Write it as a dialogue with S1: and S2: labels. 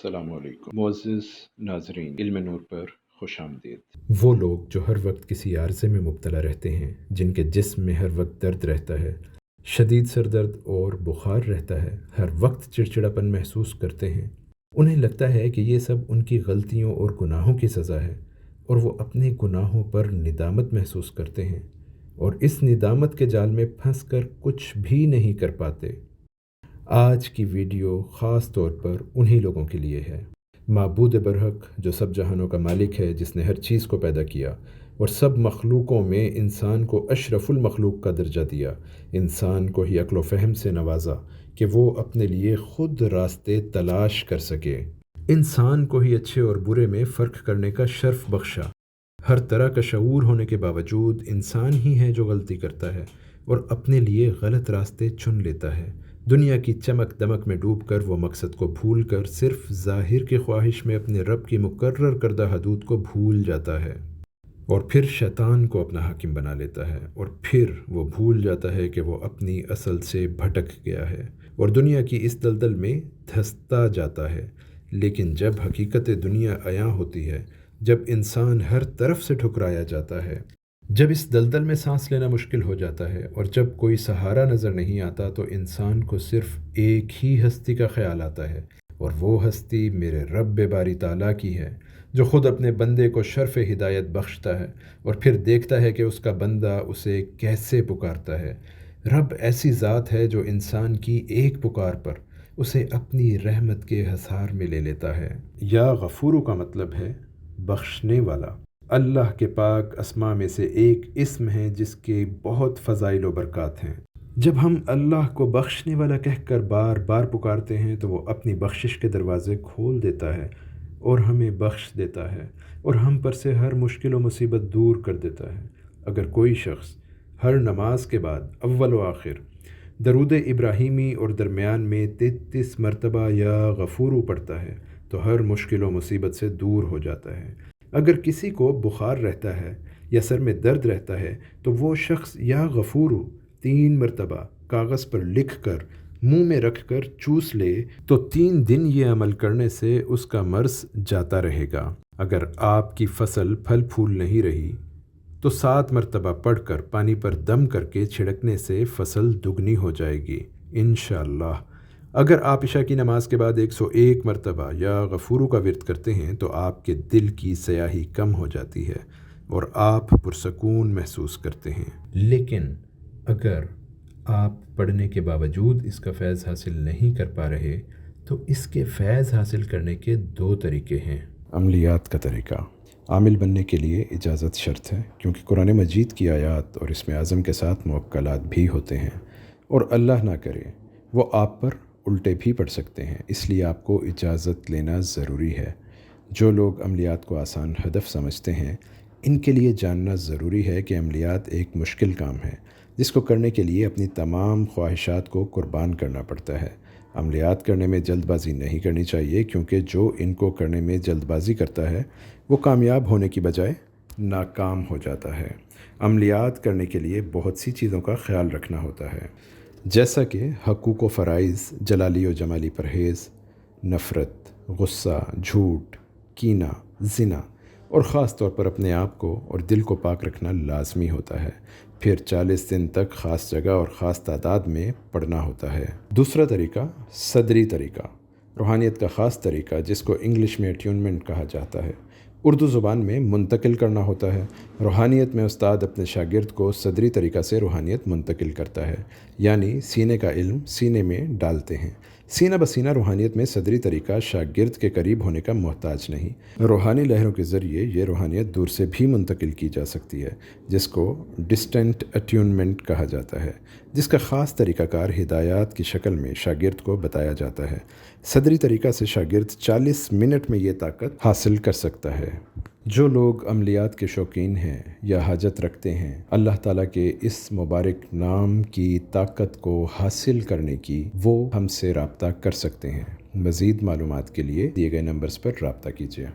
S1: السلام علیکم معزز ناظرین، علم نور پر خوش آمدید۔
S2: وہ لوگ جو ہر وقت کسی عارضے میں مبتلا رہتے ہیں، جن کے جسم میں ہر وقت درد رہتا ہے، شدید سر درد اور بخار رہتا ہے، ہر وقت چڑچڑاپن محسوس کرتے ہیں، انہیں لگتا ہے کہ یہ سب ان کی غلطیوں اور گناہوں کی سزا ہے، اور وہ اپنے گناہوں پر ندامت محسوس کرتے ہیں اور اس ندامت کے جال میں پھنس کر کچھ بھی نہیں کر پاتے۔ آج کی ویڈیو خاص طور پر انہی لوگوں کے لیے ہے۔ معبود برحق جو سب جہانوں کا مالک ہے، جس نے ہر چیز کو پیدا کیا اور سب مخلوقوں میں انسان کو اشرف المخلوق کا درجہ دیا، انسان کو ہی عقل و فہم سے نوازا کہ وہ اپنے لیے خود راستے تلاش کر سکے، انسان کو ہی اچھے اور برے میں فرق کرنے کا شرف بخشا۔ ہر طرح کا شعور ہونے کے باوجود انسان ہی ہے جو غلطی کرتا ہے اور اپنے لیے غلط راستے چن لیتا ہے۔ دنیا کی چمک دمک میں ڈوب کر وہ مقصد کو بھول کر صرف ظاہر کی خواہش میں اپنے رب کی مقرر کردہ حدود کو بھول جاتا ہے، اور پھر شیطان کو اپنا حاکم بنا لیتا ہے، اور پھر وہ بھول جاتا ہے کہ وہ اپنی اصل سے بھٹک گیا ہے اور دنیا کی اس دلدل میں دھستا جاتا ہے۔ لیکن جب حقیقت دنیا عیاں ہوتی ہے، جب انسان ہر طرف سے ٹھکرایا جاتا ہے، جب اس دلدل میں سانس لینا مشکل ہو جاتا ہے اور جب کوئی سہارا نظر نہیں آتا، تو انسان کو صرف ایک ہی ہستی کا خیال آتا ہے، اور وہ ہستی میرے رب باری تعالیٰ کی ہے، جو خود اپنے بندے کو شرف ہدایت بخشتا ہے اور پھر دیکھتا ہے کہ اس کا بندہ اسے کیسے پکارتا ہے۔ رب ایسی ذات ہے جو انسان کی ایک پکار پر اسے اپنی رحمت کے حصار میں لے لیتا ہے۔ یا غفورو کا مطلب ہے بخشنے والا۔ اللہ کے پاک اسماء میں سے ایک اسم ہے جس کے بہت فضائل و برکات ہیں۔ جب ہم اللہ کو بخشنے والا کہہ کر بار بار پکارتے ہیں تو وہ اپنی بخشش کے دروازے کھول دیتا ہے اور ہمیں بخش دیتا ہے اور ہم پر سے ہر مشکل و مصیبت دور کر دیتا ہے۔ اگر کوئی شخص ہر نماز کے بعد اول و آخر درود ابراہیمی اور درمیان میں 33 مرتبہ یا غفورو پڑھتا ہے تو ہر مشکل و مصیبت سے دور ہو جاتا ہے۔ اگر کسی کو بخار رہتا ہے یا سر میں درد رہتا ہے تو وہ شخص یا غفورو 3 مرتبہ کاغذ پر لکھ کر منہ میں رکھ کر چوس لے تو 3 دن یہ عمل کرنے سے اس کا مرض جاتا رہے گا۔ اگر آپ کی فصل پھل پھول نہیں رہی تو 7 مرتبہ پڑھ کر پانی پر دم کر کے چھڑکنے سے فصل دگنی ہو جائے گی انشاءاللہ۔ اگر آپ عشاء کی نماز کے بعد 101 مرتبہ یا غفورو کا ورد کرتے ہیں تو آپ کے دل کی سیاہی کم ہو جاتی ہے اور آپ پرسکون محسوس کرتے ہیں۔ لیکن اگر آپ پڑھنے کے باوجود اس کا فیض حاصل نہیں کر پا رہے تو اس کے فیض حاصل کرنے کے 2 طریقے ہیں۔
S3: عملیات کا طریقہ۔ عامل بننے کے لیے اجازت شرط ہے، کیونکہ قرآن مجید کی آیات اور اسم اعظم کے ساتھ موکلات بھی ہوتے ہیں، اور اللہ نہ کرے وہ آپ پر الٹے بھی پڑ سکتے ہیں، اس لیے آپ کو اجازت لینا ضروری ہے۔ جو لوگ عملیات کو آسان ہدف سمجھتے ہیں، ان کے لیے جاننا ضروری ہے کہ عملیات ایک مشکل کام ہے جس کو کرنے کے لیے اپنی تمام خواہشات کو قربان کرنا پڑتا ہے۔ عملیات کرنے میں جلد بازی نہیں کرنی چاہیے، کیونکہ جو ان کو کرنے میں جلد بازی کرتا ہے وہ کامیاب ہونے کی بجائے ناکام ہو جاتا ہے۔ عملیات کرنے کے لیے بہت سی چیزوں کا خیال رکھنا ہوتا ہے، جیسا کہ حقوق و فرائض، جلالی و جمالی پرہیز، نفرت، غصہ، جھوٹ، کینہ، زنا، اور خاص طور پر اپنے آپ کو اور دل کو پاک رکھنا لازمی ہوتا ہے۔ پھر 40 دن تک خاص جگہ اور خاص تعداد میں پڑھنا ہوتا ہے۔ دوسرا طریقہ صدری طریقہ، روحانیت کا خاص طریقہ جس کو انگلش میں اٹیونمنٹ کہا جاتا ہے، اردو زبان میں منتقل کرنا ہوتا ہے۔ روحانیت میں استاد اپنے شاگرد کو صدری طریقہ سے روحانیت منتقل کرتا ہے، یعنی سینے کا علم سینے میں ڈالتے ہیں۔ سینہ بسینہ روحانیت میں صدری طریقہ شاگرد کے قریب ہونے کا محتاج نہیں۔ روحانی لہروں کے ذریعے یہ روحانیت دور سے بھی منتقل کی جا سکتی ہے، جس کو ڈسٹنٹ اٹیونمنٹ کہا جاتا ہے، جس کا خاص طریقہ کار ہدایات کی شکل میں شاگرد کو بتایا جاتا ہے۔ صدری طریقہ سے شاگرد 40 منٹ میں یہ طاقت حاصل کر سکتا ہے۔ جو لوگ عملیات کے شوقین ہیں یا حاجت رکھتے ہیں اللہ تعالیٰ کے اس مبارک نام کی طاقت کو حاصل کرنے کی، وہ ہم سے رابطہ کر سکتے ہیں۔ مزید معلومات کے لیے دیے گئے نمبرز پر رابطہ کیجیے۔